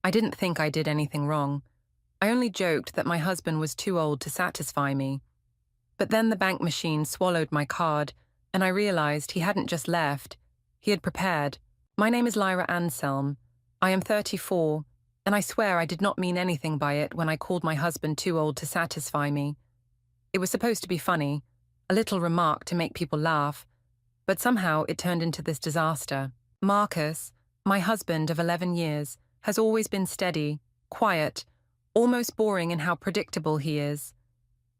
I didn't think I did anything wrong. I only joked that my husband was too old to satisfy me. But then the bank machine swallowed my card, and I realized he hadn't just left. He had prepared. My name is Lyra Anselm. I am 34, and I swear I did not mean anything by it when I called my husband too old to satisfy me. It was supposed to be funny, a little remark to make people laugh, but somehow it turned into this disaster. Marcus, my husband of 11 years, has always been steady, quiet, almost boring in how predictable he is.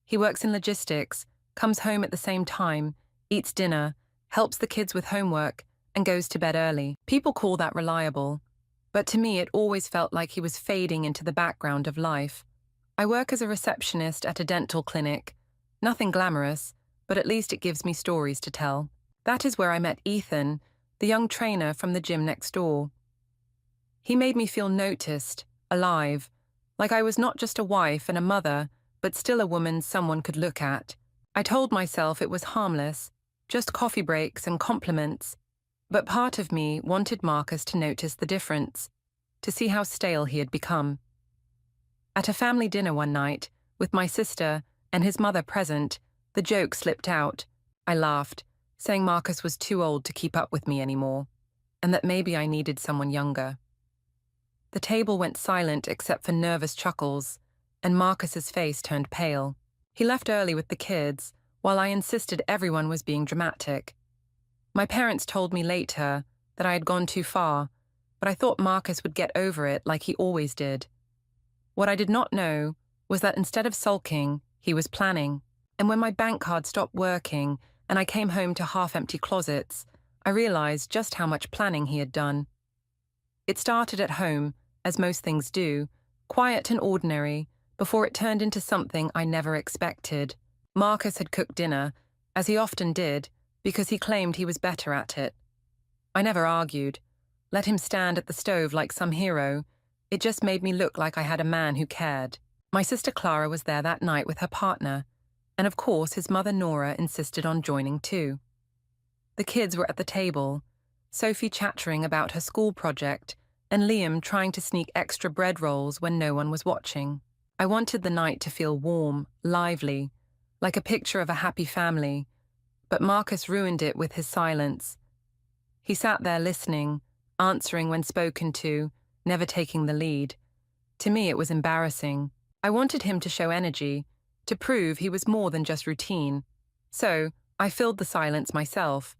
He works in logistics, comes home at the same time, eats dinner, helps the kids with homework, and goes to bed early. People call that reliable, but to me it always felt like he was fading into the background of life. I work as a receptionist at a dental clinic. Nothing glamorous, but at least it gives me stories to tell. That is where I met Ethan, the young trainer from the gym next door. He made me feel noticed, alive, like I was not just a wife and a mother, but still a woman someone could look at. I told myself it was harmless, just coffee breaks and compliments, but part of me wanted Marcus to notice the difference, to see how stale he had become. At a family dinner one night, with my sister and his mother present, the joke slipped out. I laughed, saying Marcus was too old to keep up with me anymore, and that maybe I needed someone younger. The table went silent except for nervous chuckles, and Marcus's face turned pale. He left early with the kids, while I insisted everyone was being dramatic. My parents told me later that I had gone too far, but I thought Marcus would get over it like he always did. What I did not know was that instead of sulking, he was planning. And when my bank card stopped working and I came home to half-empty closets, I realized just how much planning he had done. It started at home, as most things do, quiet and ordinary, before it turned into something I never expected. Marcus had cooked dinner, as he often did, because he claimed he was better at it. I never argued. Let him stand at the stove like some hero. It just made me look like I had a man who cared. My sister Clara was there that night with her partner, and of course his mother Nora insisted on joining too. The kids were at the table, Sophie chattering about her school project, and Liam trying to sneak extra bread rolls when no one was watching. I wanted the night to feel warm, lively, like a picture of a happy family, but Marcus ruined it with his silence. He sat there listening, answering when spoken to, never taking the lead. To me, it was embarrassing. I wanted him to show energy, to prove he was more than just routine. So, I filled the silence myself.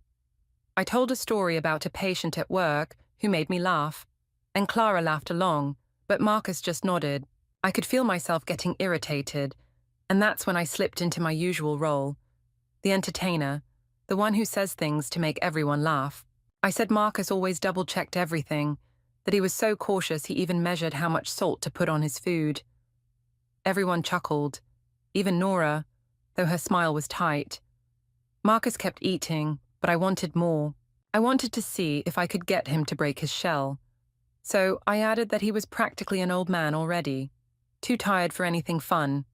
I told a story about a patient at work who made me laugh, and Clara laughed along, but Marcus just nodded. I could feel myself getting irritated, and that's when I slipped into my usual role. The entertainer, the one who says things to make everyone laugh. I said Marcus always double-checked everything, that he was so cautious he even measured how much salt to put on his food. Everyone chuckled, even Nora, though her smile was tight. Marcus kept eating, but I wanted more. I wanted to see if I could get him to break his shell. So I added that he was practically an old man already, too tired for anything fun,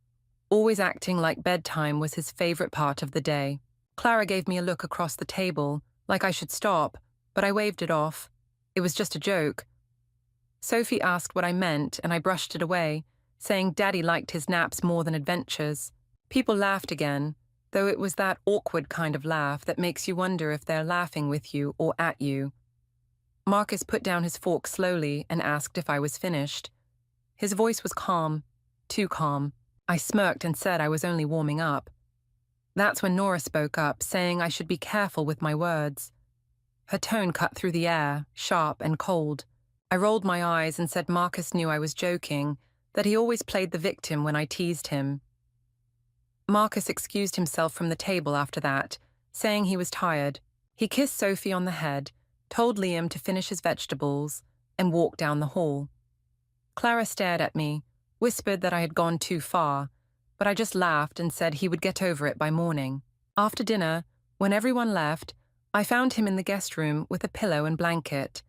always acting like bedtime was his favorite part of the day. Clara gave me a look across the table, like I should stop, but I waved it off. It was just a joke. Sophie asked what I meant, and I brushed it away, saying Daddy liked his naps more than adventures. People laughed again, though it was that awkward kind of laugh that makes you wonder if they're laughing with you or at you. Marcus put down his fork slowly and asked if I was finished. His voice was calm, too calm. I smirked and said I was only warming up. That's when Nora spoke up, saying I should be careful with my words. Her tone cut through the air, sharp and cold. I rolled my eyes and said Marcus knew I was joking, that he always played the victim when I teased him. Marcus excused himself from the table after that, saying he was tired. He kissed Sophie on the head, told Liam to finish his vegetables, and walked down the hall. Clara stared at me, whispered that I had gone too far, but I just laughed and said he would get over it by morning. After dinner, when everyone left, I found him in the guest room with a pillow and blanket.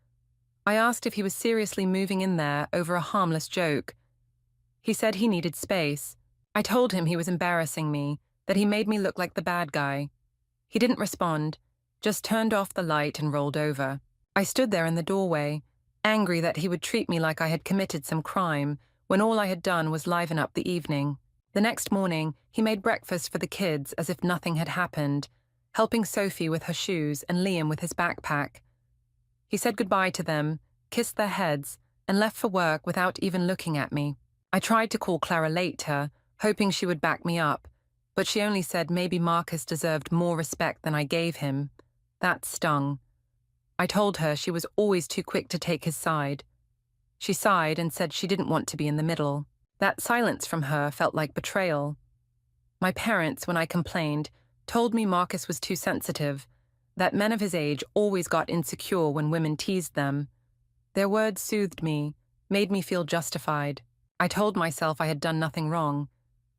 I asked if he was seriously moving in there over a harmless joke. He said he needed space. I told him he was embarrassing me, that he made me look like the bad guy. He didn't respond, just turned off the light and rolled over. I stood there in the doorway, angry that he would treat me like I had committed some crime when all I had done was liven up the evening. The next morning, he made breakfast for the kids as if nothing had happened, helping Sophie with her shoes and Liam with his backpack. He said goodbye to them, kissed their heads, and left for work without even looking at me. I tried to call Clara later, hoping she would back me up, but she only said maybe Marcus deserved more respect than I gave him. That stung. I told her she was always too quick to take his side. She sighed and said she didn't want to be in the middle. That silence from her felt like betrayal. My parents, when I complained, told me Marcus was too sensitive, that men of his age always got insecure when women teased them. Their words soothed me, made me feel justified. I told myself I had done nothing wrong,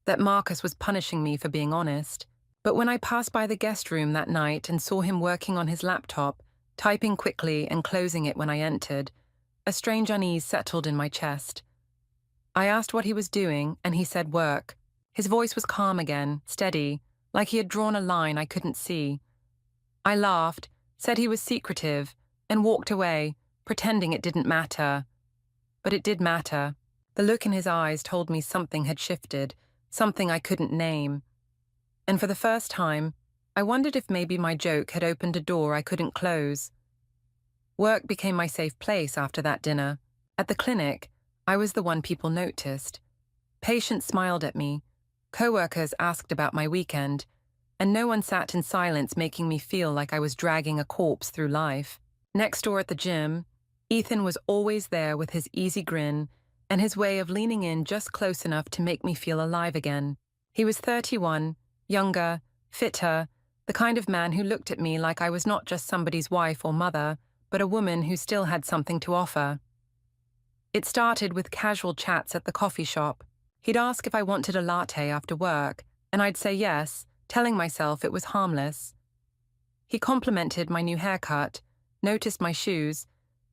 that Marcus was punishing me for being honest. But when I passed by the guest room that night and saw him working on his laptop, typing quickly and closing it when I entered, a strange unease settled in my chest. I asked what he was doing, and he said work. His voice was calm again, steady, like he had drawn a line I couldn't see. I laughed, said he was secretive, and walked away, pretending it didn't matter. But it did matter. The look in his eyes told me something had shifted, something I couldn't name. And for the first time, I wondered if maybe my joke had opened a door I couldn't close. Work became my safe place after that dinner. At the clinic, I was the one people noticed. Patients smiled at me, co-workers asked about my weekend, and no one sat in silence making me feel like I was dragging a corpse through life. Next door at the gym, Ethan was always there with his easy grin and his way of leaning in just close enough to make me feel alive again. He was 31, younger, fitter, the kind of man who looked at me like I was not just somebody's wife or mother, but a woman who still had something to offer. It started with casual chats at the coffee shop. He'd ask if I wanted a latte after work, and I'd say yes, telling myself it was harmless. He complimented my new haircut, noticed my shoes,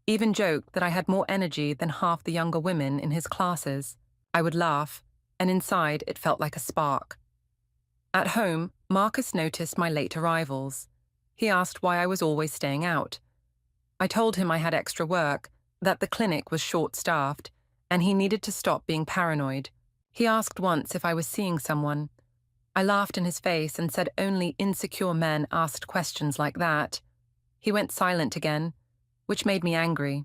even joked that I had more energy than half the younger women in his classes. I would laugh, and inside it felt like a spark. At home, Marcus noticed my late arrivals. He asked why I was always staying out. I told him I had extra work, that the clinic was short-staffed, and he needed to stop being paranoid. He asked once if I was seeing someone. I laughed in his face and said only insecure men asked questions like that. He went silent again, which made me angry.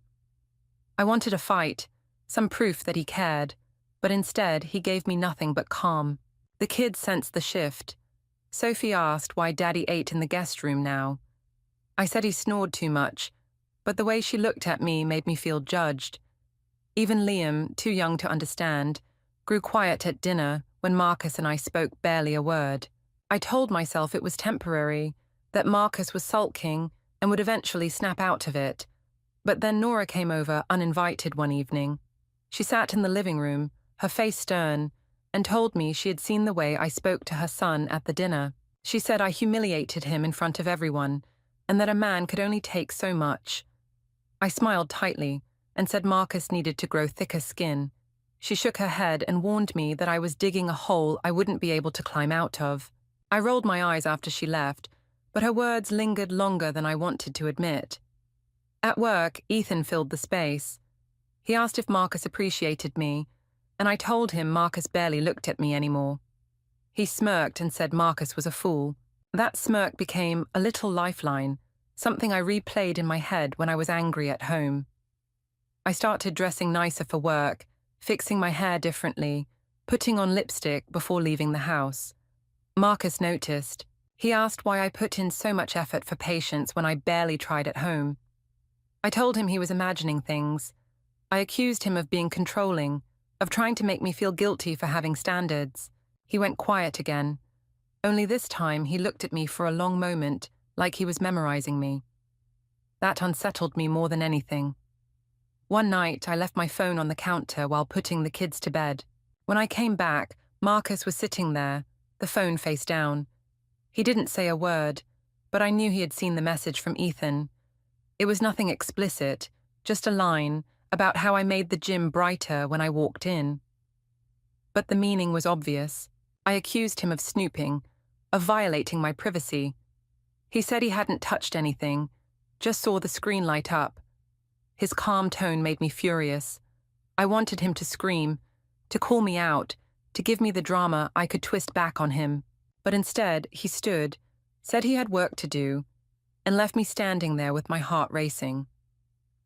I wanted a fight, some proof that he cared, but instead he gave me nothing but calm. The kids sensed the shift. Sophie asked why Daddy ate in the guest room now. I said he snored too much, but the way she looked at me made me feel judged. Even Liam, too young to understand, grew quiet at dinner when Marcus and I spoke barely a word. I told myself it was temporary, that Marcus was sulking and would eventually snap out of it. But then Nora came over uninvited one evening. She sat in the living room, her face stern, and told me she had seen the way I spoke to her son at the dinner. She said I humiliated him in front of everyone, and that a man could only take so much. I smiled tightly and said Marcus needed to grow thicker skin. She shook her head and warned me that I was digging a hole I wouldn't be able to climb out of. I rolled my eyes after she left, but her words lingered longer than I wanted to admit. At work, Ethan filled the space. He asked if Marcus appreciated me, and I told him Marcus barely looked at me anymore. He smirked and said Marcus was a fool. That smirk became a little lifeline, something I replayed in my head when I was angry at home. I started dressing nicer for work, fixing my hair differently, putting on lipstick before leaving the house. Marcus noticed. He asked why I put in so much effort for patients when I barely tried at home. I told him he was imagining things. I accused him of being controlling, of trying to make me feel guilty for having standards. He went quiet again. Only this time he looked at me for a long moment, like he was memorizing me. That unsettled me more than anything. One night, I left my phone on the counter while putting the kids to bed. When I came back, Marcus was sitting there, the phone face down. He didn't say a word, but I knew he had seen the message from Ethan. It was nothing explicit, just a line about how I made the gym brighter when I walked in. But the meaning was obvious. I accused him of snooping, of violating my privacy. He said he hadn't touched anything, just saw the screen light up. His calm tone made me furious. I wanted him to scream, to call me out, to give me the drama I could twist back on him. But instead, he stood, said he had work to do, and left me standing there with my heart racing.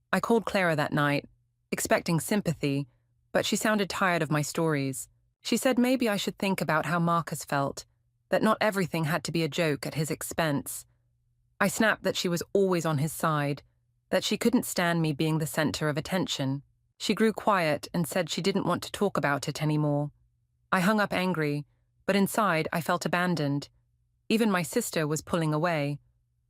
I called Clara that night, expecting sympathy, but she sounded tired of my stories. She said maybe I should think about how Marcus felt, that not everything had to be a joke at his expense. I snapped that she was always on his side, that she couldn't stand me being the center of attention. She grew quiet and said she didn't want to talk about it anymore. I hung up angry, but inside I felt abandoned. Even my sister was pulling away.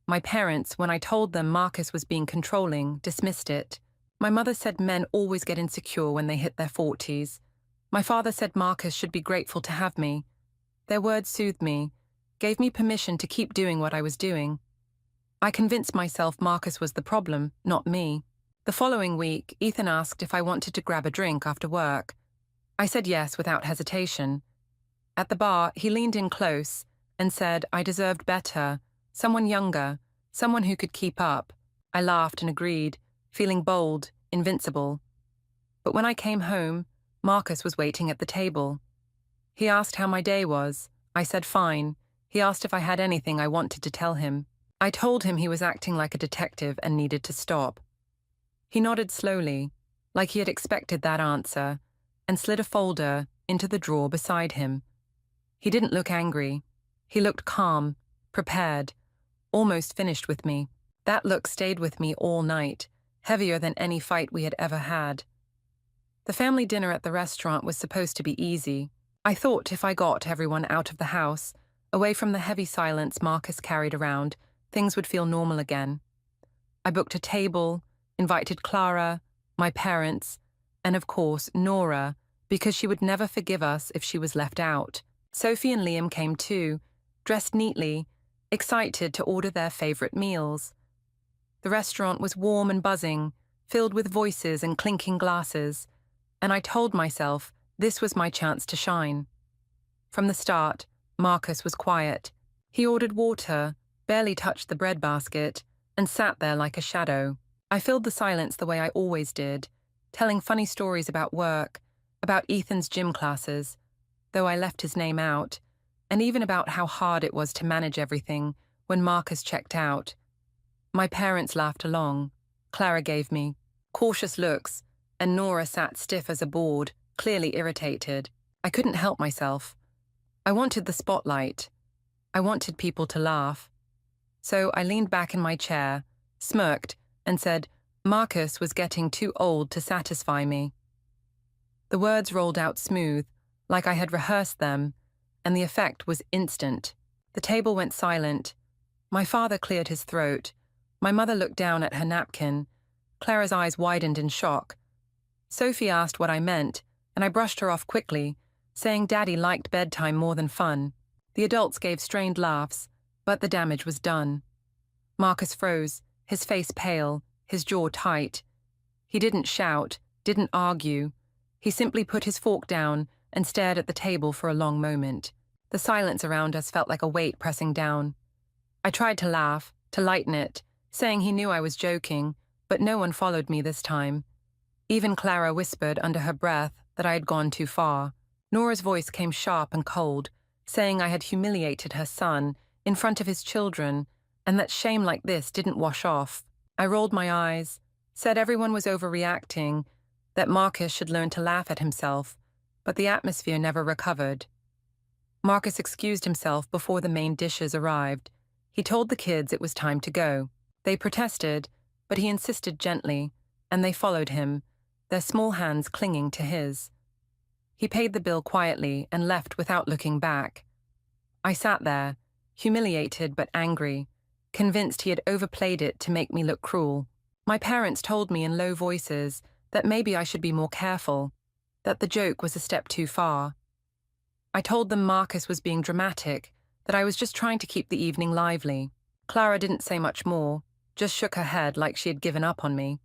My parents, when I told them Marcus was being controlling, dismissed it. My mother said men always get insecure when they hit their 40s. My father said Marcus should be grateful to have me. Their words soothed me, gave me permission to keep doing what I was doing. I convinced myself Marcus was the problem, not me. The following week, Ethan asked if I wanted to grab a drink after work. I said yes without hesitation. At the bar, he leaned in close and said I deserved better, someone younger, someone who could keep up. I laughed and agreed, feeling bold, invincible. But when I came home, Marcus was waiting at the table. He asked how my day was. I said fine. He asked if I had anything I wanted to tell him. I told him he was acting like a detective and needed to stop. He nodded slowly, like he had expected that answer, and slid a folder into the drawer beside him. He didn't look angry. He looked calm, prepared, almost finished with me. That look stayed with me all night, heavier than any fight we had ever had. The family dinner at the restaurant was supposed to be easy. I thought if I got everyone out of the house, away from the heavy silence Marcus carried around, things would feel normal again. I booked a table, invited Clara, my parents, and of course Nora, because she would never forgive us if she was left out. Sophie and Liam came too, dressed neatly, excited to order their favorite meals. The restaurant was warm and buzzing, filled with voices and clinking glasses, and I told myself this was my chance to shine. From the start, Marcus was quiet. He ordered water, barely touched the bread basket, and sat there like a shadow. I filled the silence the way I always did, telling funny stories about work, about Ethan's gym classes, though I left his name out, and even about how hard it was to manage everything when Marcus checked out. My parents laughed along. Clara gave me cautious looks, and Nora sat stiff as a board, clearly irritated. I couldn't help myself. I wanted the spotlight. I wanted people to laugh. So I leaned back in my chair, smirked, and said Marcus was getting too old to satisfy me. The words rolled out smooth, like I had rehearsed them, and the effect was instant. The table went silent. My father cleared his throat. My mother looked down at her napkin. Clara's eyes widened in shock. Sophie asked what I meant, and I brushed her off quickly, saying Daddy liked bedtime more than fun. The adults gave strained laughs, but the damage was done. Marcus froze, his face pale, his jaw tight. He didn't shout, didn't argue. He simply put his fork down and stared at the table for a long moment. The silence around us felt like a weight pressing down. I tried to laugh, to lighten it, saying he knew I was joking, but no one followed me this time. Even Clara whispered under her breath that I had gone too far. Nora's voice came sharp and cold, saying I had humiliated her son in front of his children, and that shame like this didn't wash off. I rolled my eyes, said everyone was overreacting, that Marcus should learn to laugh at himself, but the atmosphere never recovered. Marcus excused himself before the main dishes arrived. He told the kids it was time to go. They protested, but he insisted gently, and they followed him, their small hands clinging to his. He paid the bill quietly and left without looking back. I sat there, humiliated but angry, convinced he had overplayed it to make me look cruel. My parents told me in low voices that maybe I should be more careful, that the joke was a step too far. I told them Marcus was being dramatic, that I was just trying to keep the evening lively. Clara didn't say much more, just shook her head like she had given up on me.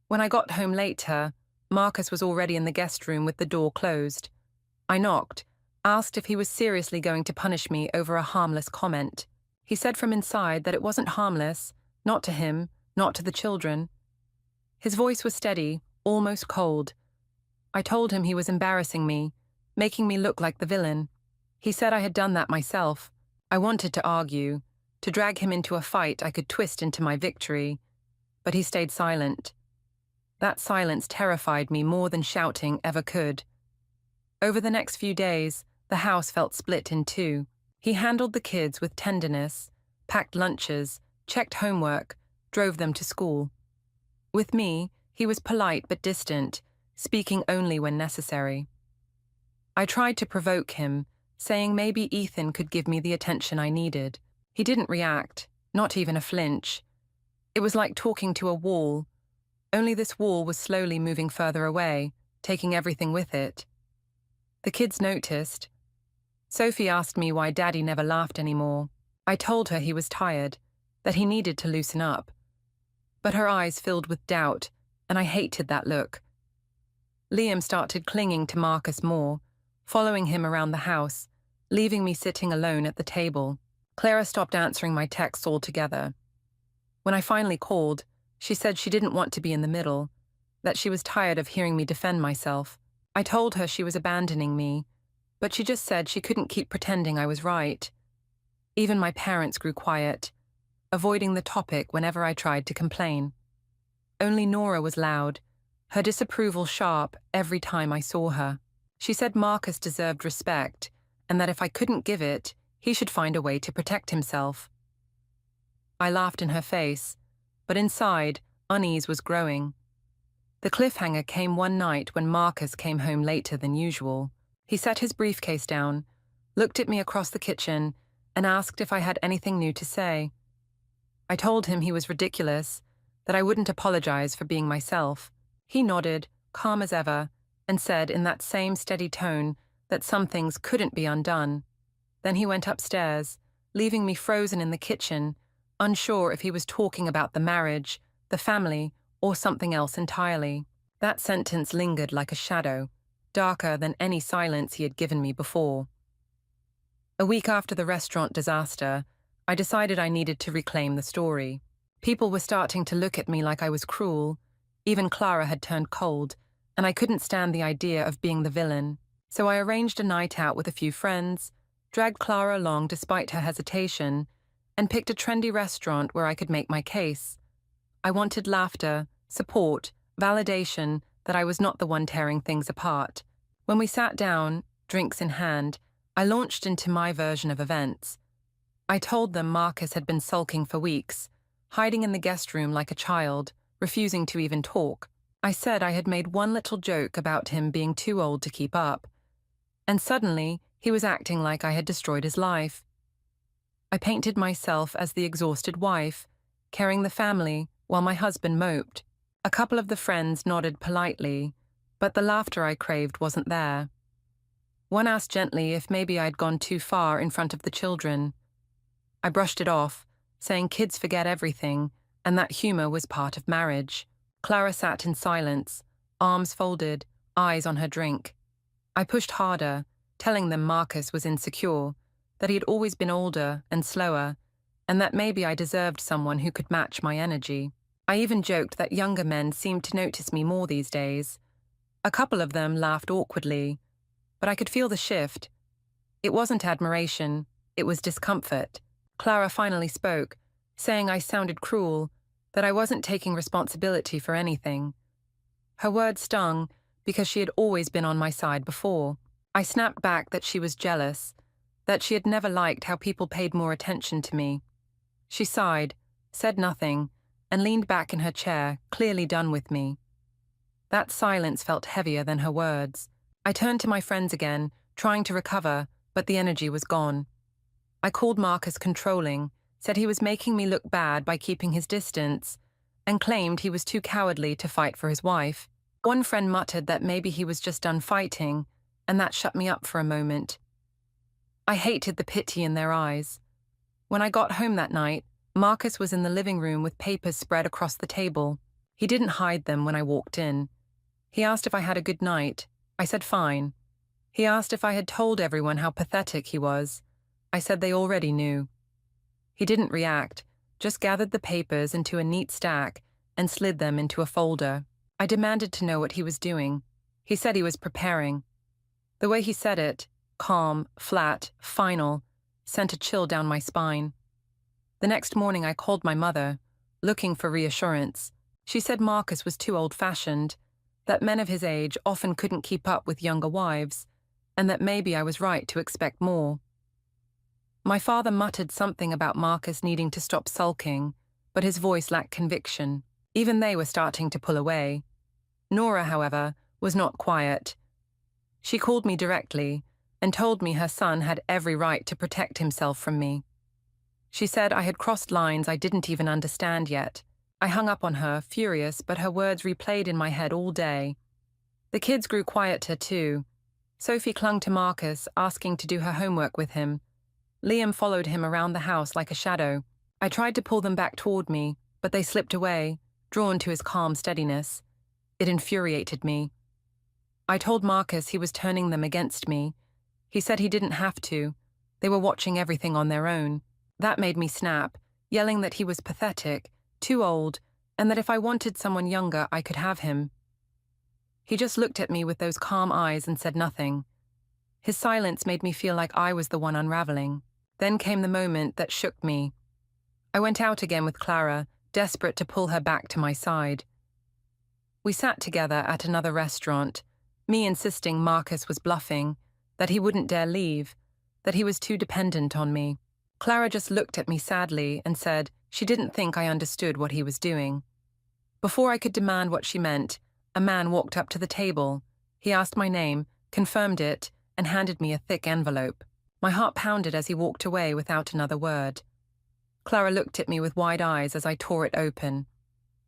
When I got home later, Marcus was already in the guest room with the door closed. I knocked, asked if he was seriously going to punish me over a harmless comment. He said from inside that it wasn't harmless, not to him, not to the children. His voice was steady, almost cold. I told him he was embarrassing me, making me look like the villain. He said I had done that myself. I wanted to argue, to drag him into a fight I could twist into my victory, but he stayed silent. That silence terrified me more than shouting ever could. Over the next few days, the house felt split in two. He handled the kids with tenderness, packed lunches, checked homework, drove them to school. With me, he was polite but distant, speaking only when necessary. I tried to provoke him, saying maybe Ethan could give me the attention I needed. He didn't react, not even a flinch. It was like talking to a wall, only this wall was slowly moving further away, taking everything with it. The kids noticed. Sophie asked me why Daddy never laughed anymore. I told her he was tired, that he needed to loosen up. But her eyes filled with doubt, and I hated that look. Liam started clinging to Marcus more, following him around the house, leaving me sitting alone at the table. Clara stopped answering my texts altogether. When I finally called, she said she didn't want to be in the middle, that she was tired of hearing me defend myself. I told her she was abandoning me, but she just said she couldn't keep pretending I was right. Even my parents grew quiet, avoiding the topic whenever I tried to complain. Only Nora was loud, her disapproval sharp every time I saw her. She said Marcus deserved respect, and that if I couldn't give it, he should find a way to protect himself. I laughed in her face, but inside, unease was growing. The cliffhanger came one night when Marcus came home later than usual. He set his briefcase down, looked at me across the kitchen, and asked if I had anything new to say. I told him he was ridiculous, that I wouldn't apologize for being myself. He nodded, calm as ever, and said in that same steady tone that some things couldn't be undone. Then he went upstairs, leaving me frozen in the kitchen, unsure if he was talking about the marriage, the family, or something else entirely. That sentence lingered like a shadow, darker than any silence he had given me before. A week after the restaurant disaster, I decided I needed to reclaim the story. People were starting to look at me like I was cruel. Even Clara had turned cold, and I couldn't stand the idea of being the villain. So I arranged a night out with a few friends, dragged Clara along despite her hesitation, and picked a trendy restaurant where I could make my case. I wanted laughter, support, validation that I was not the one tearing things apart. When we sat down, drinks in hand, I launched into my version of events. I told them Marcus had been sulking for weeks, hiding in the guest room like a child, refusing to even talk. I said I had made one little joke about him being too old to keep up. And suddenly, he was acting like I had destroyed his life. I painted myself as the exhausted wife, carrying the family while my husband moped. A couple of the friends nodded politely, but the laughter I craved wasn't there. One asked gently if maybe I'd gone too far in front of the children. I brushed it off, saying kids forget everything, and that humor was part of marriage. Clara sat in silence, arms folded, eyes on her drink. I pushed harder, telling them Marcus was insecure, that he had always been older and slower, and that maybe I deserved someone who could match my energy. I even joked that younger men seemed to notice me more these days. A couple of them laughed awkwardly, but I could feel the shift. It wasn't admiration, it was discomfort. Clara finally spoke, saying I sounded cruel, that I wasn't taking responsibility for anything. Her words stung because she had always been on my side before. I snapped back that she was jealous, that she had never liked how people paid more attention to me. She sighed, said nothing, and leaned back in her chair, clearly done with me. That silence felt heavier than her words. I turned to my friends again, trying to recover, but the energy was gone. I called Marcus controlling, said he was making me look bad by keeping his distance, and claimed he was too cowardly to fight for his wife. One friend muttered that maybe he was just done fighting, and that shut me up for a moment. I hated the pity in their eyes. When I got home that night, Marcus was in the living room with papers spread across the table. He didn't hide them when I walked in. He asked if I had a good night. I said fine. He asked if I had told everyone how pathetic he was. I said they already knew. He didn't react, just gathered the papers into a neat stack and slid them into a folder. I demanded to know what he was doing. He said he was preparing. The way he said it, calm, flat, final, sent a chill down my spine. The next morning I called my mother, looking for reassurance. She said Marcus was too old-fashioned, that men of his age often couldn't keep up with younger wives, and that maybe I was right to expect more. My father muttered something about Marcus needing to stop sulking, but his voice lacked conviction. Even they were starting to pull away. Nora, however, was not quiet. She called me directly and told me her son had every right to protect himself from me. She said I had crossed lines I didn't even understand yet. I hung up on her, furious, but her words replayed in my head all day. The kids grew quieter too. Sophie clung to Marcus, asking to do her homework with him. Liam followed him around the house like a shadow. I tried to pull them back toward me, but they slipped away, drawn to his calm steadiness. It infuriated me. I told Marcus he was turning them against me. He said he didn't have to. They were watching everything on their own. That made me snap, yelling that he was pathetic, too old, and that if I wanted someone younger, I could have him. He just looked at me with those calm eyes and said nothing. His silence made me feel like I was the one unraveling. Then came the moment that shook me. I went out again with Clara, desperate to pull her back to my side. We sat together at another restaurant, me insisting Marcus was bluffing, that he wouldn't dare leave, that he was too dependent on me. Clara just looked at me sadly and said she didn't think I understood what he was doing. Before I could demand what she meant, a man walked up to the table. He asked my name, confirmed it, and handed me a thick envelope. My heart pounded as he walked away without another word. Clara looked at me with wide eyes as I tore it open.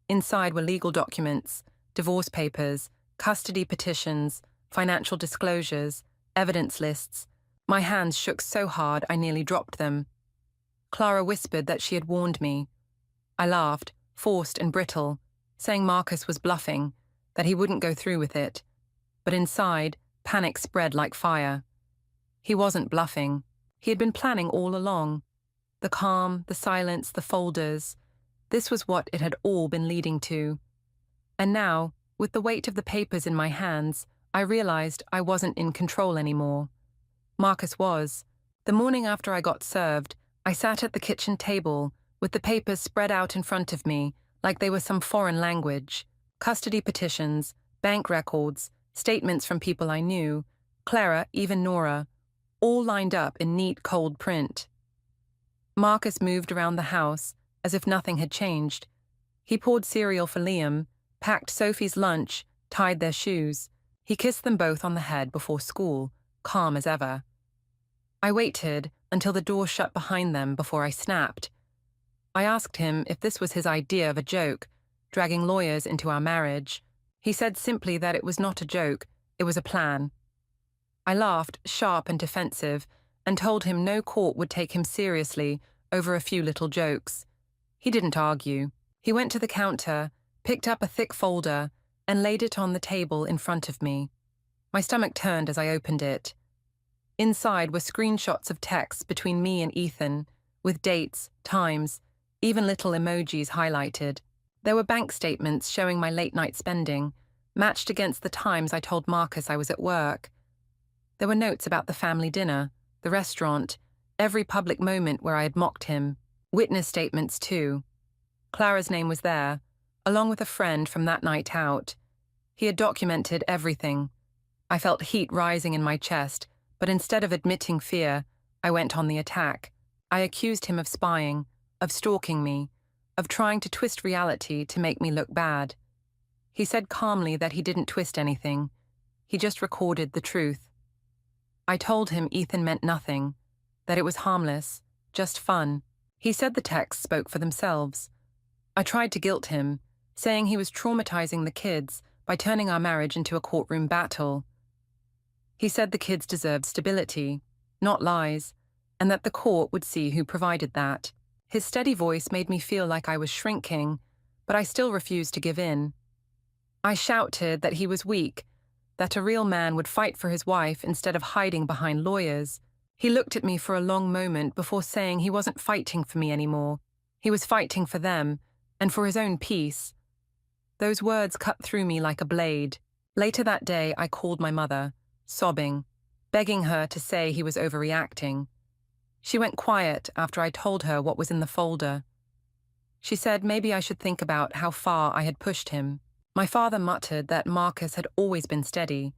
Inside were legal documents, divorce papers, custody petitions, financial disclosures, evidence lists. My hands shook so hard I nearly dropped them. Clara whispered that she had warned me. I laughed, forced and brittle, saying Marcus was bluffing, that he wouldn't go through with it. But inside, panic spread like fire. He wasn't bluffing. He had been planning all along. The calm, the silence, the folders. This was what it had all been leading to. And now, with the weight of the papers in my hands, I realized I wasn't in control anymore. Marcus was. The morning after I got served, I sat at the kitchen table, with the papers spread out in front of me, like they were some foreign language. Custody petitions, bank records, statements from people I knew, Clara, even Nora, all lined up in neat, cold print. Marcus moved around the house, as if nothing had changed. He poured cereal for Liam, packed Sophie's lunch, tied their shoes. He kissed them both on the head before school, calm as ever. I waited until the door shut behind them before I snapped. I asked him if this was his idea of a joke, dragging lawyers into our marriage. He said simply that it was not a joke, it was a plan. I laughed, sharp and defensive, and told him no court would take him seriously over a few little jokes. He didn't argue. He went to the counter, picked up a thick folder, and laid it on the table in front of me. My stomach turned as I opened it. Inside were screenshots of texts between me and Ethan, with dates, times, even little emojis highlighted. There were bank statements showing my late-night spending, matched against the times I told Marcus I was at work. There were notes about the family dinner, the restaurant, every public moment where I had mocked him, witness statements too. Clara's name was there, along with a friend from that night out. He had documented everything. I felt heat rising in my chest, but instead of admitting fear, I went on the attack. I accused him of spying, of stalking me, of trying to twist reality to make me look bad. He said calmly that he didn't twist anything. He just recorded the truth. I told him Ethan meant nothing, that it was harmless, just fun. He said the texts spoke for themselves. I tried to guilt him, saying he was traumatizing the kids by turning our marriage into a courtroom battle. He said the kids deserved stability, not lies, and that the court would see who provided that. His steady voice made me feel like I was shrinking, but I still refused to give in. I shouted that he was weak, that a real man would fight for his wife instead of hiding behind lawyers. He looked at me for a long moment before saying he wasn't fighting for me anymore. He was fighting for them, and for his own peace. Those words cut through me like a blade. Later that day, I called my mother, sobbing, begging her to say he was overreacting. She went quiet after I told her what was in the folder. She said maybe I should think about how far I had pushed him. My father muttered that Marcus had always been steady,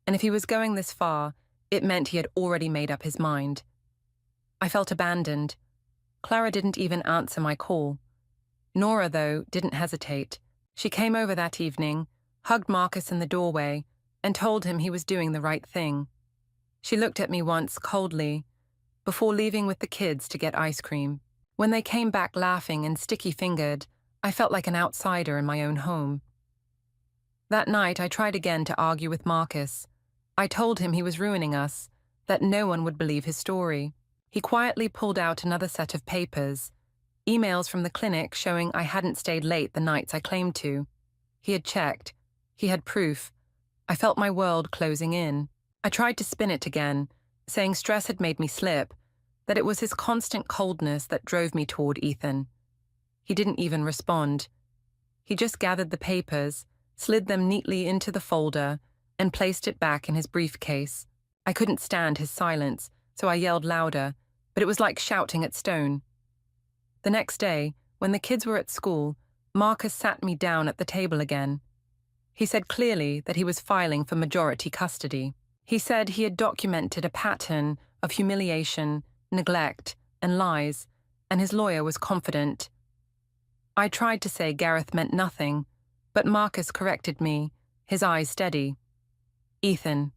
and if he was going this far, it meant he had already made up his mind. I felt abandoned. Clara didn't even answer my call. Nora, though, didn't hesitate. She came over that evening, hugged Marcus in the doorway, and told him he was doing the right thing. She looked at me once coldly, before leaving with the kids to get ice cream. When they came back laughing and sticky-fingered, I felt like an outsider in my own home. That night, I tried again to argue with Marcus. I told him he was ruining us, that no one would believe his story. He quietly pulled out another set of papers, emails from the clinic showing I hadn't stayed late the nights I claimed to. He had checked. He had proof. I felt my world closing in. I tried to spin it again, saying stress had made me slip, that it was his constant coldness that drove me toward Ethan. He didn't even respond. He just gathered the papers, slid them neatly into the folder, and placed it back in his briefcase. I couldn't stand his silence, so I yelled louder, but it was like shouting at stone. The next day, when the kids were at school, Marcus sat me down at the table again. He said clearly that he was filing for majority custody. He said he had documented a pattern of humiliation, neglect, and lies, and his lawyer was confident. I tried to say Gareth meant nothing, but Marcus corrected me, his eyes steady. Ethan.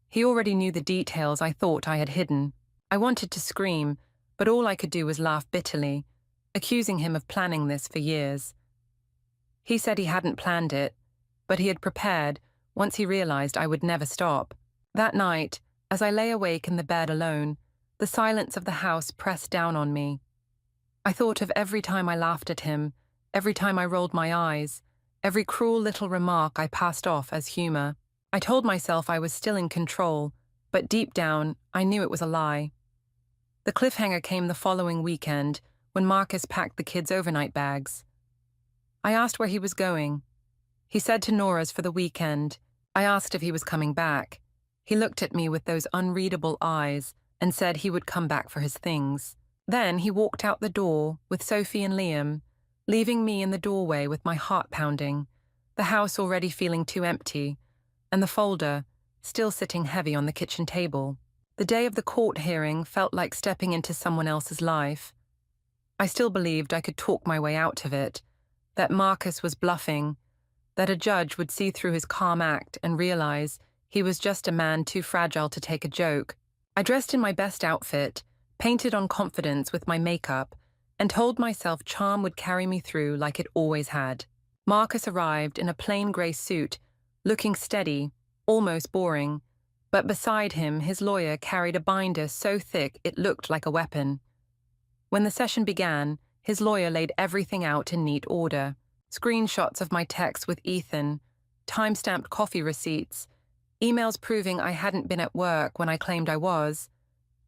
He already knew the details I thought I had hidden. I wanted to scream, but all I could do was laugh bitterly, accusing him of planning this for years. He said he hadn't planned it, but he had prepared once he realized I would never stop. That night, as I lay awake in the bed alone, the silence of the house pressed down on me. I thought of every time I laughed at him, every time I rolled my eyes, every cruel little remark I passed off as humor. I told myself I was still in control, but deep down, I knew it was a lie. The cliffhanger came the following weekend, when Marcus packed the kids' overnight bags. I asked where he was going. He said to Nora's for the weekend. I asked if he was coming back. He looked at me with those unreadable eyes and said he would come back for his things. Then he walked out the door with Sophie and Liam, leaving me in the doorway with my heart pounding, the house already feeling too empty, and the folder still sitting heavy on the kitchen table. The day of the court hearing felt like stepping into someone else's life. I still believed I could talk my way out of it, that Marcus was bluffing, that a judge would see through his calm act and realize he was just a man too fragile to take a joke. I dressed in my best outfit, painted on confidence with my makeup, and told myself charm would carry me through like it always had. Marcus arrived in a plain grey suit, looking steady, almost boring, but beside him his lawyer carried a binder so thick it looked like a weapon. When the session began, his lawyer laid everything out in neat order. Screenshots of my texts with Ethan, time-stamped coffee receipts, emails proving I hadn't been at work when I claimed I was,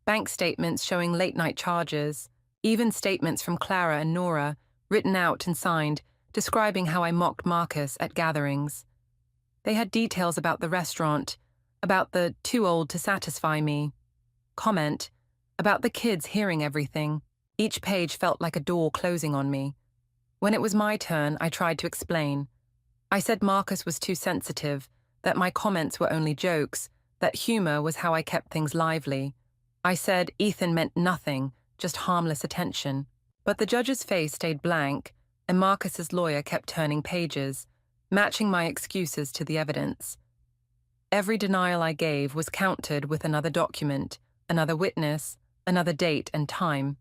bank statements showing late-night charges, even statements from Clara and Nora, written out and signed, describing how I mocked Marcus at gatherings. They had details about the restaurant, about the too old to satisfy me comment, about the kids hearing everything. Each page felt like a door closing on me. When it was my turn, I tried to explain. I said Marcus was too sensitive, that my comments were only jokes, that humor was how I kept things lively. I said Ethan meant nothing, just harmless attention. But the judge's face stayed blank, and Marcus's lawyer kept turning pages, matching my excuses to the evidence. Every denial I gave was countered with another document, another witness, another date and time.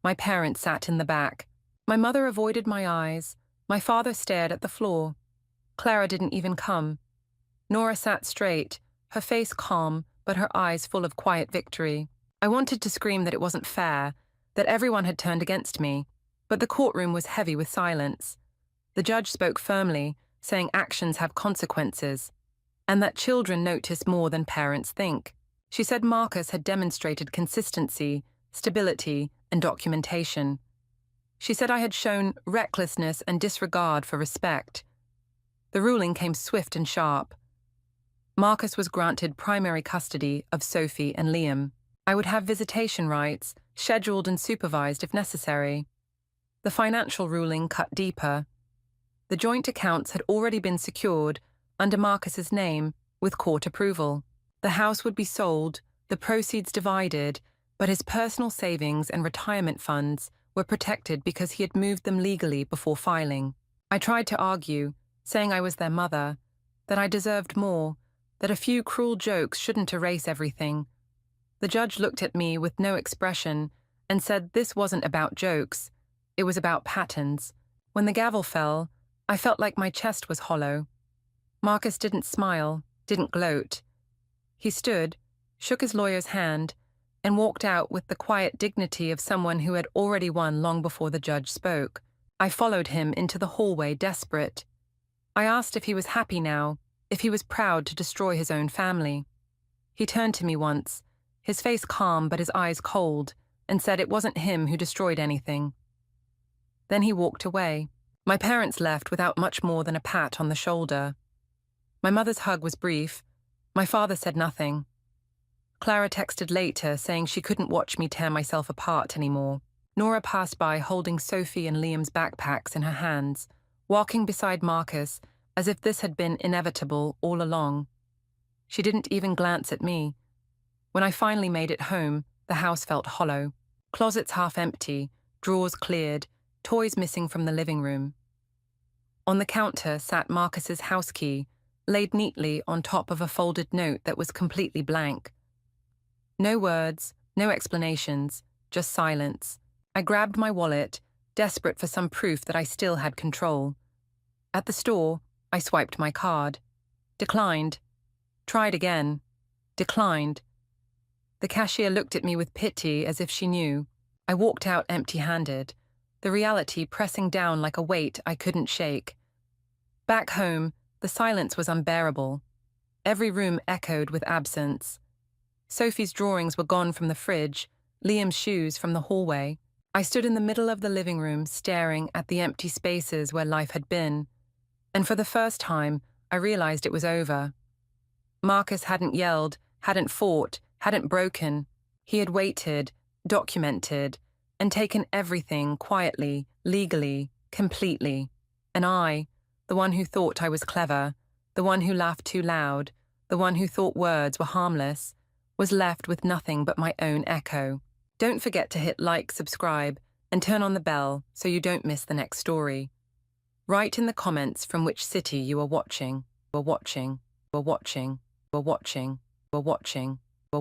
My parents sat in the back. My mother avoided my eyes. My father stared at the floor. Clara didn't even come. Nora sat straight, her face calm, but her eyes full of quiet victory. I wanted to scream that it wasn't fair, that everyone had turned against me, but the courtroom was heavy with silence. The judge spoke firmly, saying actions have consequences, and that children notice more than parents think. She said Marcus had demonstrated consistency, stability, and documentation. She said I had shown recklessness and disregard for respect. The ruling came swift and sharp. Marcus was granted primary custody of Sophie and Liam. I would have visitation rights, scheduled and supervised if necessary. The financial ruling cut deeper. The joint accounts had already been secured under Marcus's name with court approval. The house would be sold, the proceeds divided, but his personal savings and retirement funds were protected because he had moved them legally before filing. I tried to argue, saying I was their mother, that I deserved more, that a few cruel jokes shouldn't erase everything. The judge looked at me with no expression and said this wasn't about jokes, it was about patterns. When the gavel fell, I felt like my chest was hollow. Marcus didn't smile, didn't gloat. He stood, shook his lawyer's hand, and walked out with the quiet dignity of someone who had already won long before the judge spoke. I followed him into the hallway, desperate. I asked if he was happy now, if he was proud to destroy his own family. He turned to me once, his face calm but his eyes cold, and said it wasn't him who destroyed anything. Then he walked away. My parents left without much more than a pat on the shoulder. My mother's hug was brief. My father said nothing. Clara texted later saying she couldn't watch me tear myself apart anymore. Nora passed by holding Sophie and Liam's backpacks in her hands, walking beside Marcus as if this had been inevitable all along. She didn't even glance at me. When I finally made it home, the house felt hollow. Closets half empty, drawers cleared, toys missing from the living room. On the counter sat Marcus's house key, laid neatly on top of a folded note that was completely blank. No words, no explanations, just silence. I grabbed my wallet, desperate for some proof that I still had control. At the store, I swiped my card. Declined. Tried again. Declined. The cashier looked at me with pity as if she knew. I walked out empty-handed, the reality pressing down like a weight I couldn't shake. Back home, the silence was unbearable. Every room echoed with absence. Sophie's drawings were gone from the fridge, Liam's shoes from the hallway. I stood in the middle of the living room staring at the empty spaces where life had been. And for the first time, I realized it was over. Marcus hadn't yelled, hadn't fought, hadn't broken. He had waited, documented, and taken everything quietly, legally, completely. And I, the one who thought I was clever, the one who laughed too loud, the one who thought words were harmless, was left with nothing but my own echo. Don't forget to hit like, subscribe, and turn on the bell so you don't miss the next story. Write in the comments from which city you are watching. We're watching. We're watching. We're watching. We're watching. We're watching.